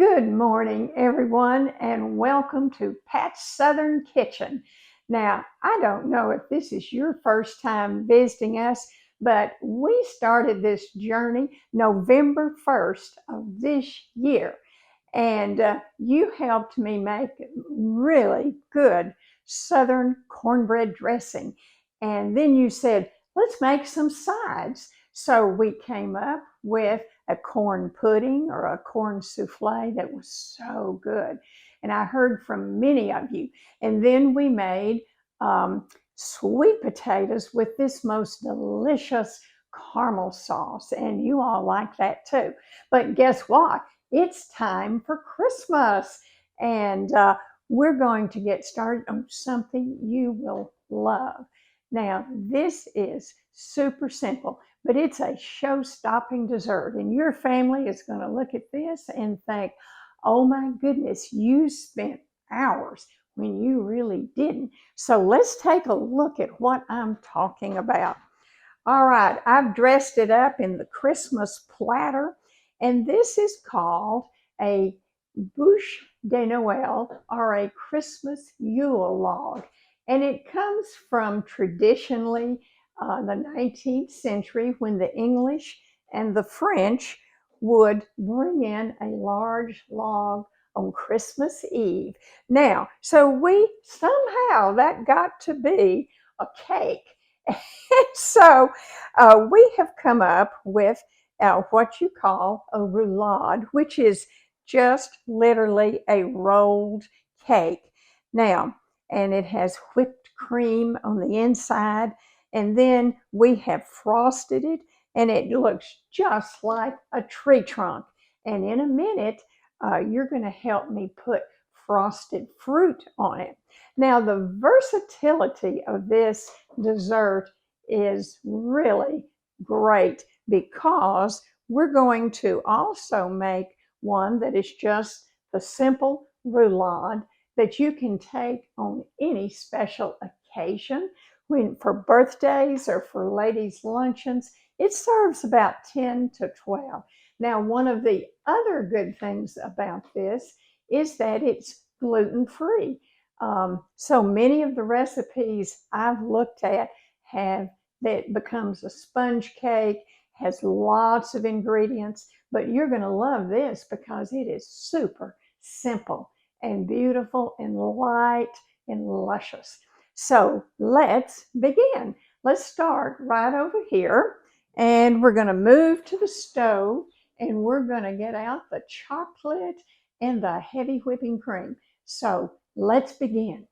Good morning, everyone, and welcome to Pat's Southern Kitchen. Now, I don't know if this is your first time visiting us, but we started this journey November 1st of this year, and you helped me make really good Southern cornbread dressing. And then you said, let's make some sides. So we came up with a corn pudding or a corn souffle that was so good. And I heard from many of you. And then we made sweet potatoes with this most delicious caramel sauce. And you all like that too. But guess what? It's time for Christmas. And we're going to get started on something you will love. Now, this is super simple, but it's a show-stopping dessert. And your family is going to look at this and think, oh my goodness, you spent hours when you really didn't. So let's take a look at what I'm talking about. All right, I've dressed it up in the Christmas platter, and this is called a buche de Noel or a Christmas Yule Log. And it comes from traditionally the 19th century when the English and the French would bring in a large log on Christmas Eve. Now, so we somehow that got to be a cake. So we have come up with what you call a roulade, which is just literally a rolled cake. Now, and it has whipped cream on the inside, and then we have frosted it, and it looks just like a tree trunk. And in a minute, you're going to help me put frosted fruit on it. Now, the versatility of this dessert is really great because we're going to also make one that is just the simple roulade that you can take on any special occasion. When for birthdays or for ladies' luncheons, it serves about 10 to 12. Now, one of the other good things about this is that it's gluten-free. So many of the recipes I've looked at have that becomes a sponge cake, has lots of ingredients, but you're going to love this because it is super simple and beautiful and light and luscious. So let's begin. Let's start right over here, and we're going to move to the stove, and we're going to get out the chocolate and the heavy whipping cream. So let's begin.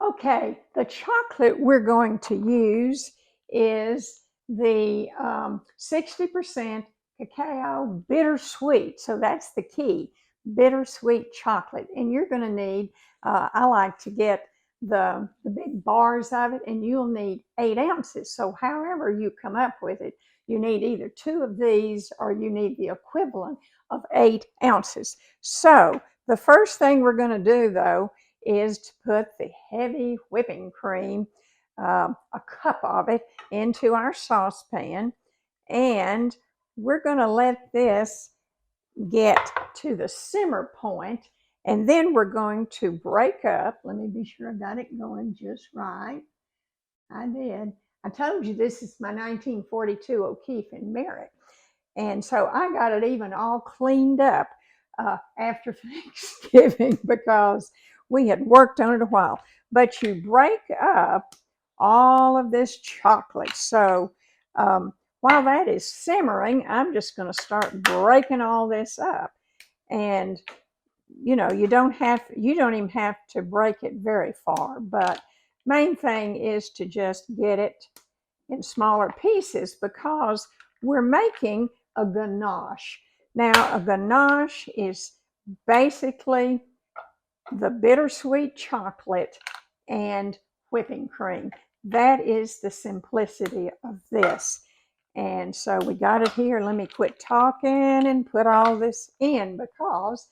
Okay, the chocolate we're going to use is the 60% cacao bittersweet. So that's the key, bittersweet chocolate. And you're going to need, I like to get the big bars of it, and you'll need 8 ounces. So however you come up with it, you need either 2 of these or you need the equivalent of 8 ounces. So the first thing we're going to do, though, is to put the heavy whipping cream, a cup of it, into our saucepan. And we're going to let this get to the simmer point, and then we're going to break up. Let me be sure I got it going just right. I did. I told you this is my 1942 O'Keefe and Merritt. And so I got it even all cleaned up after Thanksgiving because we had worked on it a while. But you break up all of this chocolate. So while that is simmering, I'm just going to start breaking all this up. And you know, you don't even have to break it very far, but main thing is to just get it in smaller pieces because we're making a ganache. Now, a ganache is basically the bittersweet chocolate and whipping cream. That is the simplicity of this. And so we got it here. Let me quit talking and put all this in because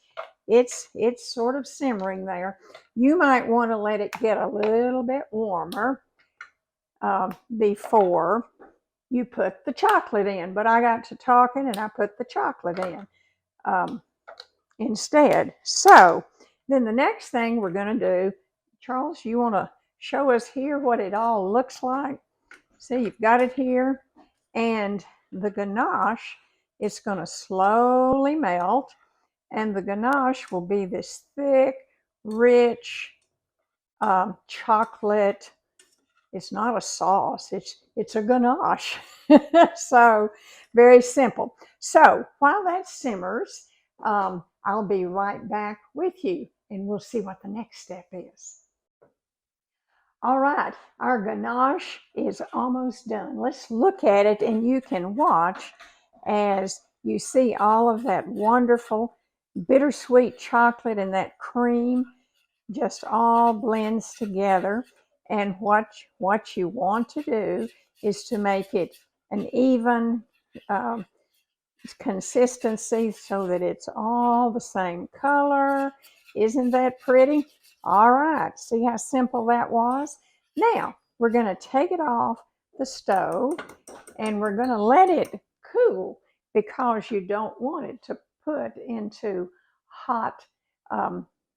it's sort of simmering there. You might want to let it get a little bit warmer before you put the chocolate in. But I got to talking and I put the chocolate in. instead. So then the next thing we're going to do, Charles, you want to show us here what it all looks like? See, you've got it here. And the ganache is going to slowly melt. And the ganache will be this thick, rich chocolate. It's not a sauce, it's a ganache. So very simple. So while that simmers, I'll be right back with you and we'll see what the next step is. All right, our ganache is almost done. Let's look at it and you can watch as you see all of that wonderful bittersweet chocolate and that cream just all blends together. And what you want to do is to make it an even consistency so that it's all the same color. Isn't that pretty? All right, see how simple that was? Now, we're going to take it off the stove and we're going to let it cool because you don't want it to put into hot,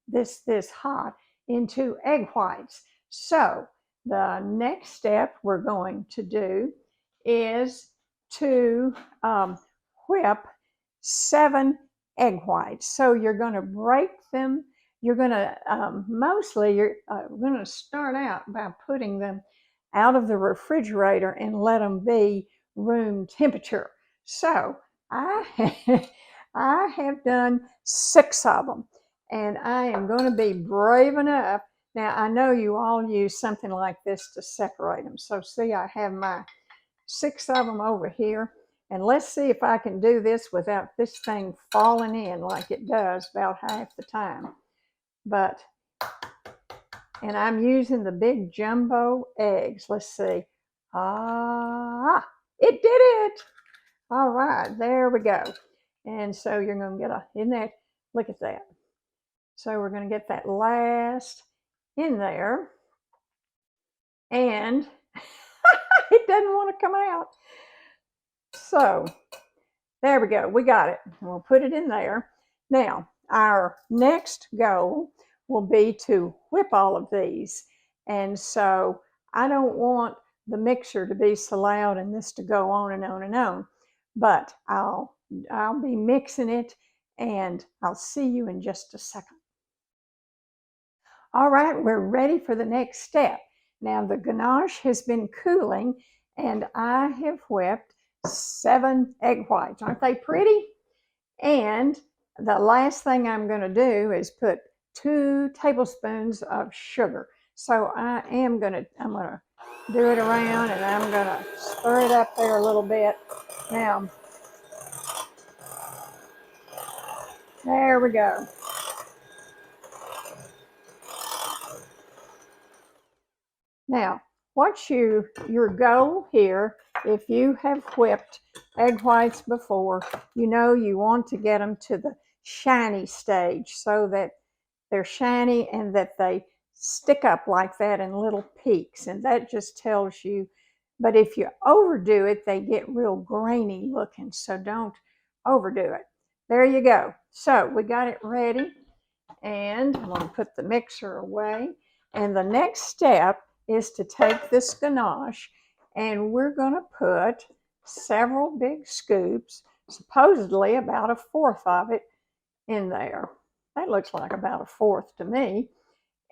this hot into egg whites. So the next step we're going to do is to whip 7 egg whites. So you're going to break them. You're going to you're going to start out by putting them out of the refrigerator and let them be room temperature. So I I have done 6 of them, and I am going to be brave enough. Now I know you all use something like this to separate them. So see, I have my 6 of them over here. And let's see if I can do this without this thing falling in like it does about half the time. And I'm using the big jumbo eggs. Let's see. It did it. All right, there we go. And so you're going to get in there. Look at that. So we're going to get that last in there. And it doesn't want to come out. So there we go. We got it. We'll put it in there. Now, our next goal will be to whip all of these. And so I don't want the mixer to be so loud and this to go on and on and on. But I'll be mixing it and I'll see you in just a second. All right, we're ready for the next step. Now the ganache has been cooling and I have whipped 7 egg whites. Aren't they pretty? And the last thing I'm going to do is put 2 tablespoons of sugar. So I'm going to do it around and I'm going to stir it up there a little bit. Now, there we go. Now, what's your goal here, if you have whipped egg whites before, you know you want to get them to the shiny stage so that they're shiny and that they stick up like that in little peaks. And that just tells you, but if you overdo it, they get real grainy looking. So don't overdo it. There you go. So we got it ready. And I'm going to put the mixer away. And the next step is to take this ganache and we're going to put several big scoops, supposedly about 1/4 of it in there. That looks like about 1/4 to me.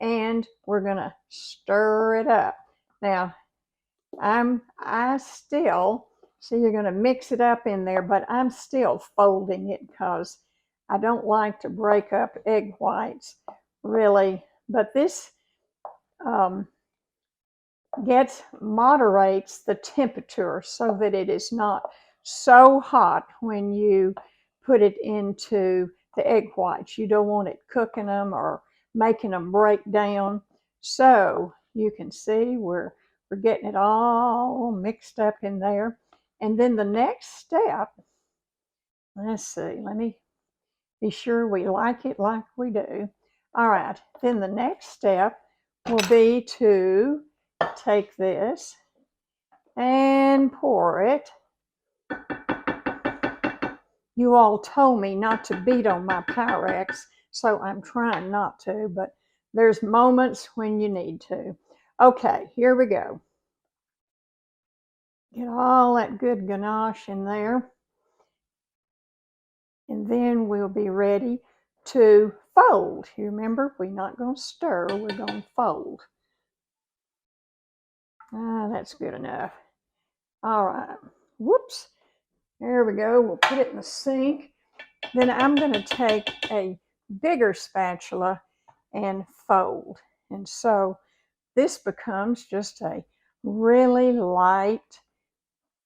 And we're going to stir it up. Now, so you're going to mix it up in there, but I'm still folding it because I don't like to break up egg whites really. But this moderates the temperature so that it is not so hot when you put it into the egg whites. You don't want it cooking them or making them break down. So you can see we're getting it all mixed up in there. And then the next step, let's see, let me be sure we like it like we do. All right, then the next step will be to take this and pour it. You all told me not to beat on my Pyrex, so I'm trying not to, but there's moments when you need to. Okay, here we go. Get all that good ganache in there. And then we'll be ready to fold. You remember, we're not going to stir, we're going to fold. That's good enough. All right. Whoops. There we go. We'll put it in the sink. Then I'm going to take a bigger spatula and fold. And so this becomes just a really light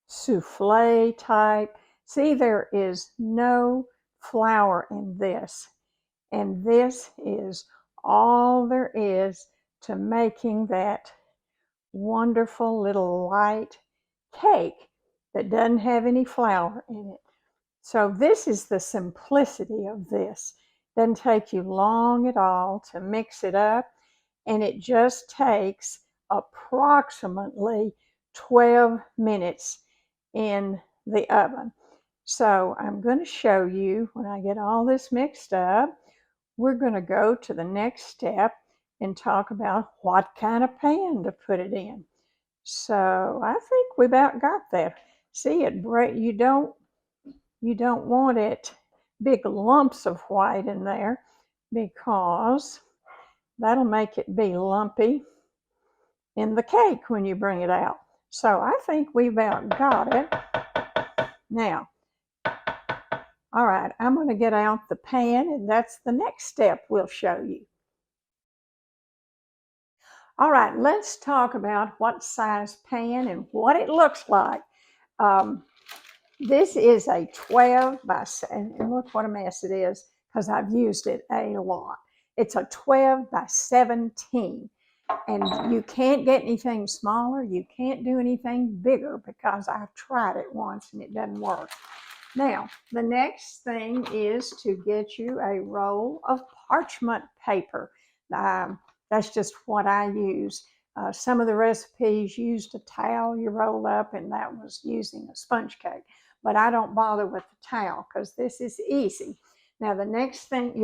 souffle type. See, there is no flour in this. And this is all there is to making that wonderful little light cake that doesn't have any flour in it. So this is the simplicity of this. Doesn't take you long at all to mix it up, and it just takes approximately 12 minutes in the oven. So I'm going to show you when I get all this mixed up. We're going to go to the next step and talk about what kind of pan to put it in. So I think we about got that. See, you don't want it big lumps of white in there, because that'll make it be lumpy in the cake when you bring it out. So I think we about got it. Now, all right, I'm going to get out the pan, and that's the next step we'll show you. All right, let's talk about what size pan and what it looks like. This is a 12 by 7, and look what a mess it is because I've used it a lot. It's a 12 by 17, and you can't get anything smaller. You can't do anything bigger because I've tried it once and it doesn't work. Now, the next thing is to get you a roll of parchment paper. That's just what I use. Some of the recipes used a towel you roll up, and that was using a sponge cake. But I don't bother with the towel because this is easy. Now, the next thing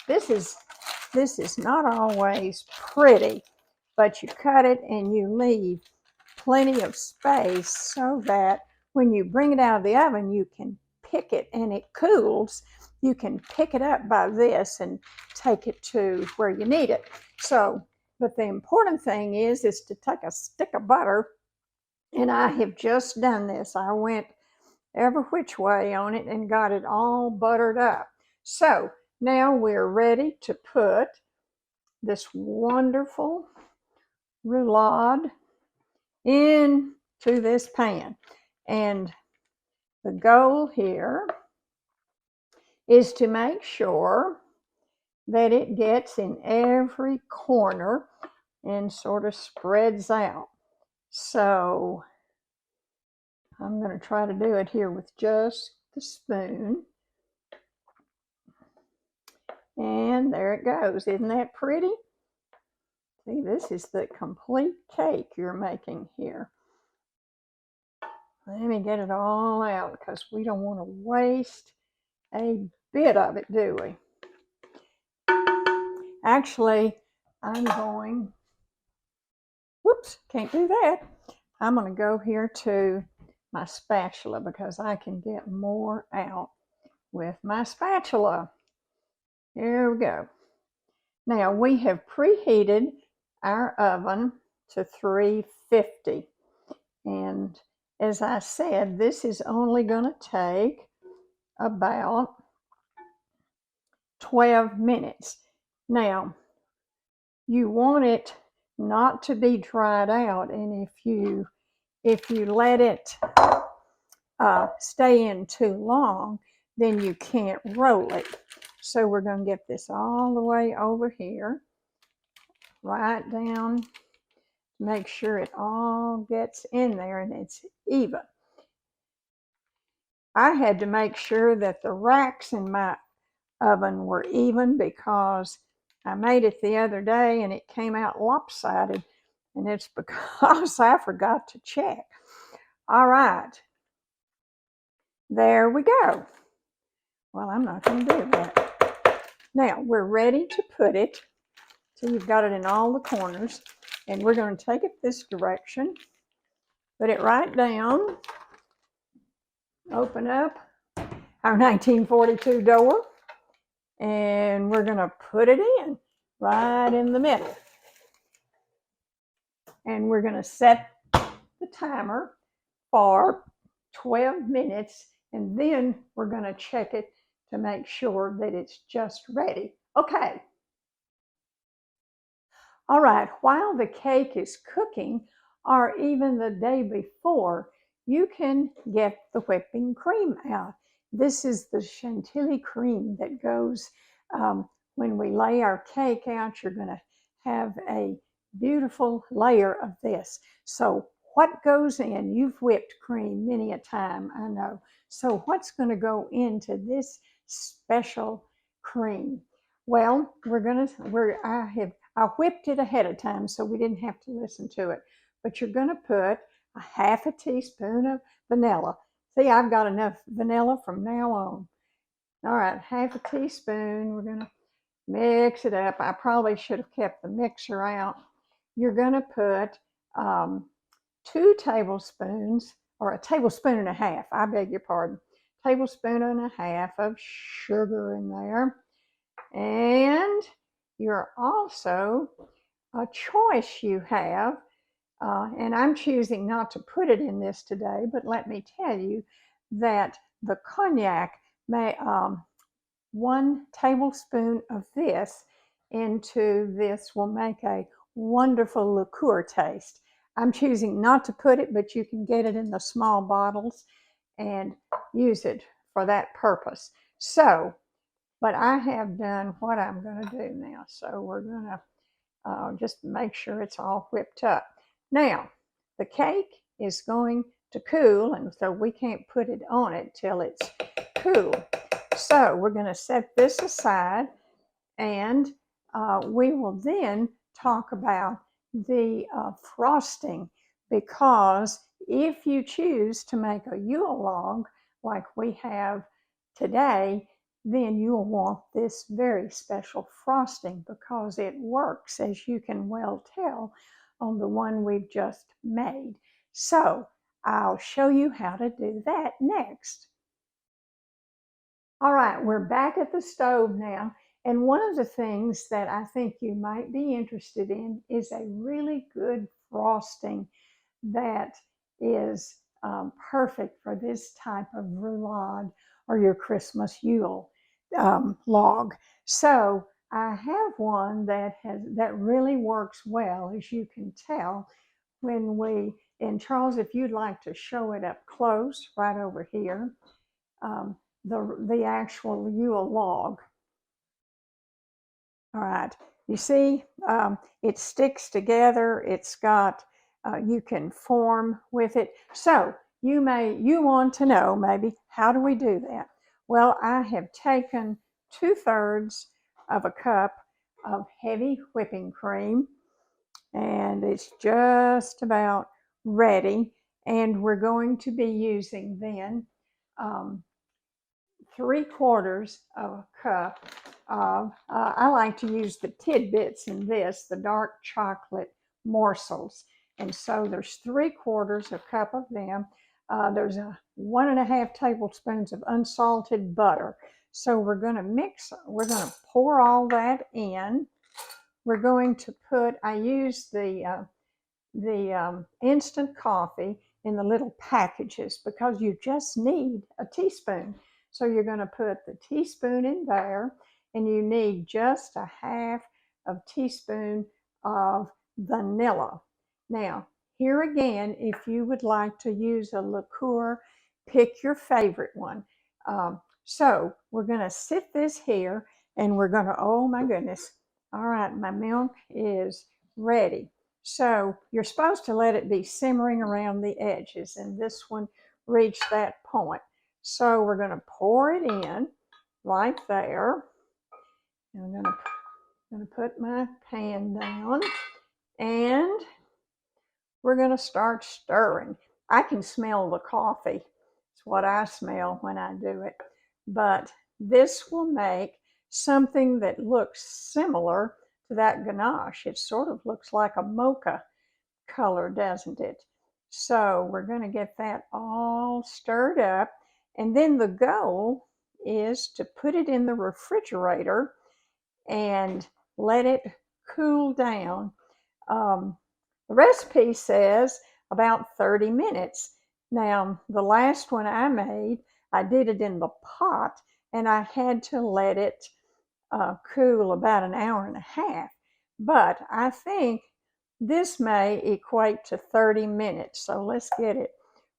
this is not always pretty, but you cut it and you leave plenty of space so that when you bring it out of the oven, you can pick it and it cools. You can pick it up by this and take it to where you need it. So, but the important thing is to take a stick of butter, and I have just done this. I went every which way on it and got it all buttered up. So now we're ready to put this wonderful roulade into this pan. And the goal here is to make sure that it gets in every corner and sort of spreads out. So I'm going to try to do it here with just the spoon. And there it goes. Isn't that pretty? See, this is the complete cake you're making here. Let me get it all out because we don't want to waste a bit of it, do we? Actually, whoops, can't do that. I'm going to go here to my spatula because I can get more out with my spatula. Here we go. Now, we have preheated our oven to 350. And as I said, this is only going to take about 12 minutes. Now, you want it not to be dried out, and if you let it stay in too long, then you can't roll it. So we're going to get this all the way over here, right down, make sure it all gets in there and it's even. I had to make sure that the racks in my oven were even because I made it the other day and it came out lopsided, and it's because I forgot to check. All right, there we go. Well, I'm not going to do that. Now, we're ready to put it. So you've got it in all the corners. And we're going to take it this direction. Put it right down. Open up our 1942 door. And we're going to put it in right in the middle. And we're going to set the timer for 12 minutes. And then we're going to check it to make sure that it's just ready. Okay. All right, while the cake is cooking, or even the day before, you can get the whipping cream out. This is the chantilly cream that goes when we lay our cake out. You're going to have a beautiful layer of this. So what goes in? You've whipped cream many a time, I know. So what's going to go into this special cream? Well, I whipped it ahead of time so we didn't have to listen to it. But you're going to put a half a teaspoon of vanilla. See, I've got enough vanilla from now on. All right, half a teaspoon. We're going to mix it up. I probably should have kept the mixer out. You're going to put 2 tablespoons, or a tablespoon and a half, I beg your pardon, tablespoon and a half of sugar in there. And you're also, a choice you have, and I'm choosing not to put it in this today, but let me tell you that the cognac may, 1 tablespoon of this into this will make a wonderful liqueur taste. I'm choosing not to put it, but you can get it in the small bottles and use it for that purpose. So, but I have done what I'm going to do now. So we're going to just make sure it's all whipped up. Now, the cake is going to cool, and so we can't put it on it till it's cool. So we're going to set this aside, and we will then talk about the frosting, because if you choose to make a Yule log like we have today, then you'll want this very special frosting, because it works, as you can well tell, on the one we've just made. So I'll show you how to do that next. All right, we're back at the stove now. And one of the things that I think you might be interested in is a really good frosting that is perfect for this type of roulade or your Christmas Yule log. So I have one that really works well, as you can tell when and Charles, if you'd like to show it up close, right over here, the actual Yule log. All right, you see, it sticks together. It's got, you can form with it. So you want to know maybe, how do we do that? Well, I have taken 2/3 of a cup of heavy whipping cream, and it's just about ready. And we're going to be using then 3/4 of a cup of, I like to use the tidbits in this, the dark chocolate morsels. And so there's 3/4 a cup of them. There's 1.5 tablespoons of unsalted butter. So we're going to pour all that in. We're going to put, I use the instant coffee in the little packages, because you just need a teaspoon. So you're going to put the teaspoon in there, and you need just a half of teaspoon of vanilla. Now, here again, if you would like to use a liqueur, pick your favorite one. So we're going to sit this here, and we're going to, oh my goodness. All right, my milk is ready. So you're supposed to let it be simmering around the edges, and this one reached that point. So we're going to pour it in right there. And I'm going to put my pan down, and we're going to start stirring. I can smell the coffee. It's what I smell when I do it. But this will make something that looks similar to that ganache. It sort of looks like a mocha color, doesn't it? So we're going to get that all stirred up. And then the goal is to put it in the refrigerator and let it cool down. The recipe says about 30 minutes. Now, the last one I made, I did it in the pot and I had to let it cool about an hour and a half. But I think this may equate to 30 minutes. So let's get it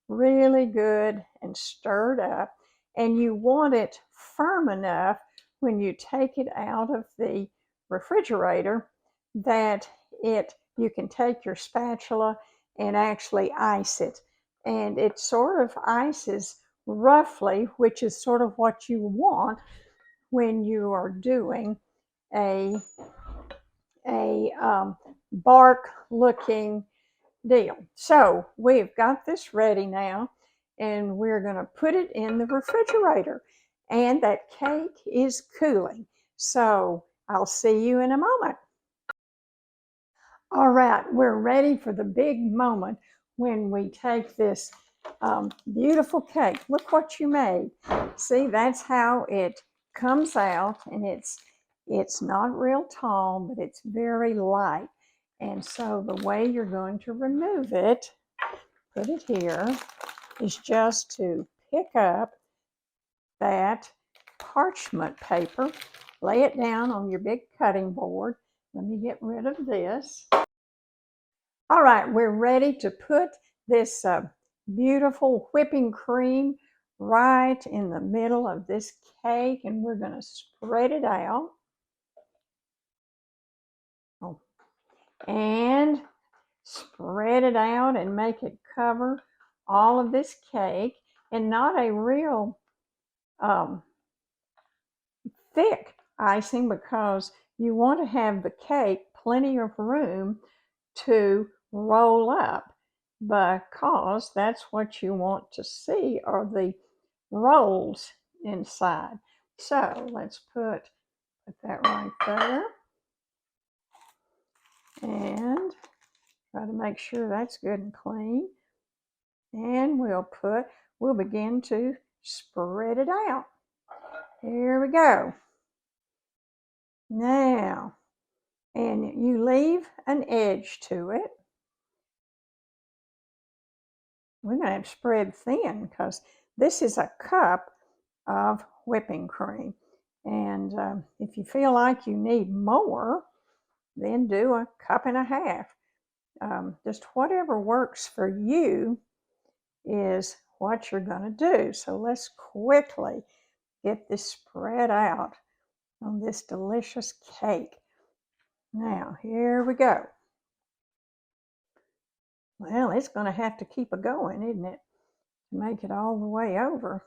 really good and stirred up. And you want it firm enough when you take it out of the refrigerator that you can take your spatula and actually ice it. And it sort of ices roughly, which is sort of what you want when you are doing a bark looking deal. So we've got this ready now, and we're going to put it in the refrigerator, and that cake is cooling. So I'll see you in a moment. All right, we're ready for the big moment when we take this beautiful cake. Look what you made. See, that's how it comes out, and it's not real tall, but it's very light. And so the way you're going to remove it, put it here, is just to pick up that parchment paper, lay it down on your big cutting board. Let me get rid of this. All right, we're ready to put this beautiful whipping cream right in the middle of this cake, and we're going to spread it out. Oh, and spread it out and make it cover all of this cake, and not a real thick icing, because you want to have the cake plenty of room to roll up, because that's what you want to see are the rolls inside. So let's put that right there and try to make sure that's good and clean. And we'll begin to spread it out. Here we go. Now, and you leave an edge to it. We're going to have to spread thin because this is a cup of whipping cream. And if you feel like you need more, then do a cup and a half. Just whatever works for you is what you're going to do. So let's quickly get this spread out on this delicious cake. Now, here we go. Well, it's going to have to keep it going, isn't it, to make it all the way over.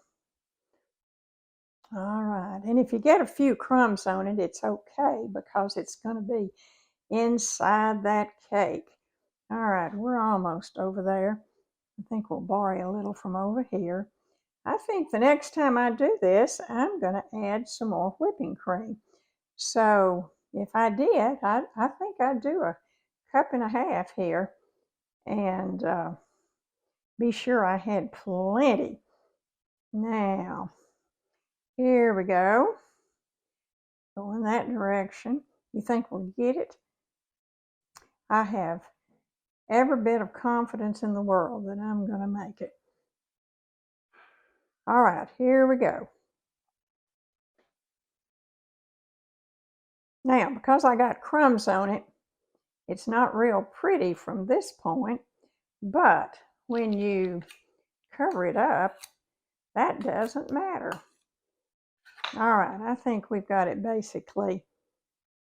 All right, and if you get a few crumbs on it, it's okay, because it's going to be inside that cake. All right, we're almost over there. I think we'll borrow a little from over here. I think the next time I do this, I'm going to add some more whipping cream. So if I did, I think I'd do a cup and a half here, and be sure I had plenty. Now, here we go. Go in that direction. You think we'll get it? I have every bit of confidence in the world that I'm going to make it. All right, here we go. Now, because I got crumbs on it, it's not real pretty from this point, but when you cover it up, that doesn't matter. All right, I think we've got it basically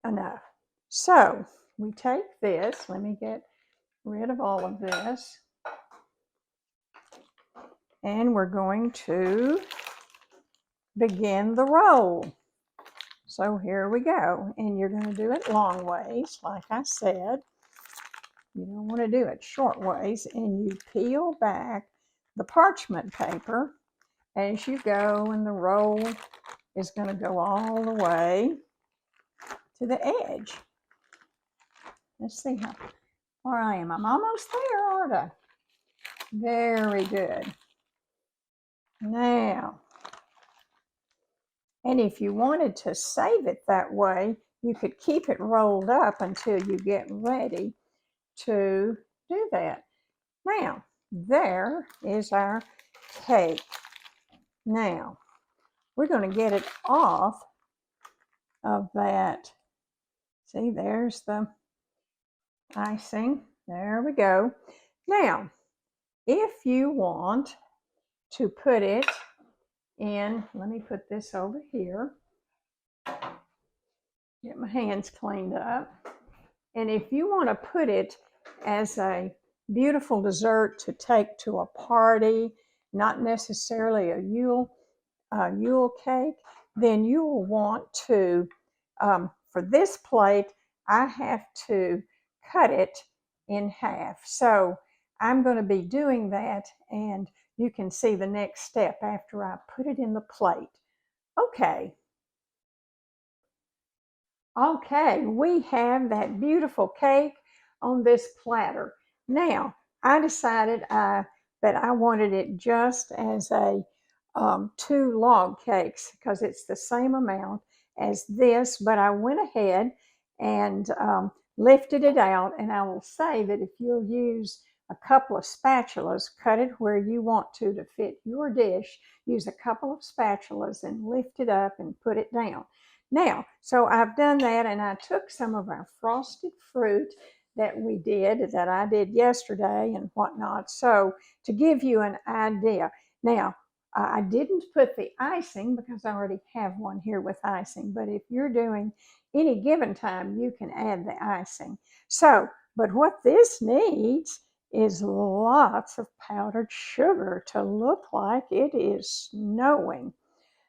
enough. So we take this, let me get rid of all of this, and we're going to begin the roll. So here we go, and you're going to do it long ways, like I said. You don't want to do it short ways, and you peel back the parchment paper as you go, and the roll is going to go all the way to the edge. Let's see how far I am. I'm almost there, aren't I? Very good. Now, and if you wanted to save it that way, you could keep it rolled up until you get ready to do that. Now, there is our cake. Now, we're going to get it off of that. See, there's the icing. There we go. Now, if you want to put it in, let me put this over here. Get my hands cleaned up. And if you want to put it as a beautiful dessert to take to a party, not necessarily a Yule cake, then you will want to, for this plate, I have to cut it in half. So I'm going to be doing that, and you can see the next step after I put it in the plate. Okay, we have that beautiful cake on this platter. Now, I decided that I wanted it just as a 2 log cakes because it's the same amount as this, but I went ahead and lifted it out, and I will say that if you'll use a couple of spatulas, cut it where you want to fit your dish, use a couple of spatulas and lift it up and put it down. Now, so I've done that, and I took some of our frosted fruit that I did yesterday and whatnot. So to give you an idea. Now, I didn't put the icing because I already have one here with icing, but if you're doing any given time, you can add the icing. So, but what this needs is lots of powdered sugar to look like it is snowing.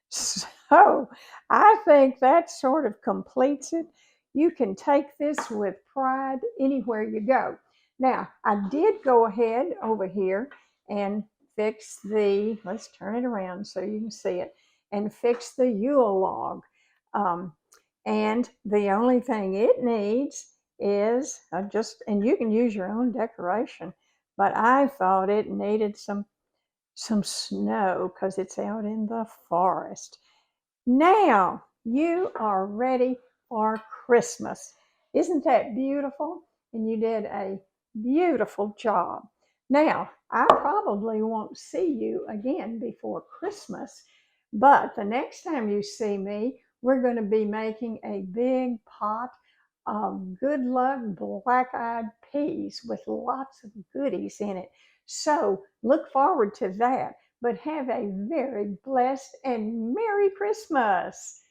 So I think that sort of completes it. You can take this with pride anywhere you go. Now, I did go ahead over here and fix let's turn it around so you can see it, and fix the Yule log. And the only thing it needs is and you can use your own decoration, but I thought it needed some snow because it's out in the forest. Now you are ready for Christmas. Isn't that beautiful? And you did a beautiful job. Now, I probably won't see you again before Christmas, but the next time you see me, we're going to be making a big pot of good luck black-eyed peas with lots of goodies in it. So look forward to that, but have a very blessed and Merry Christmas.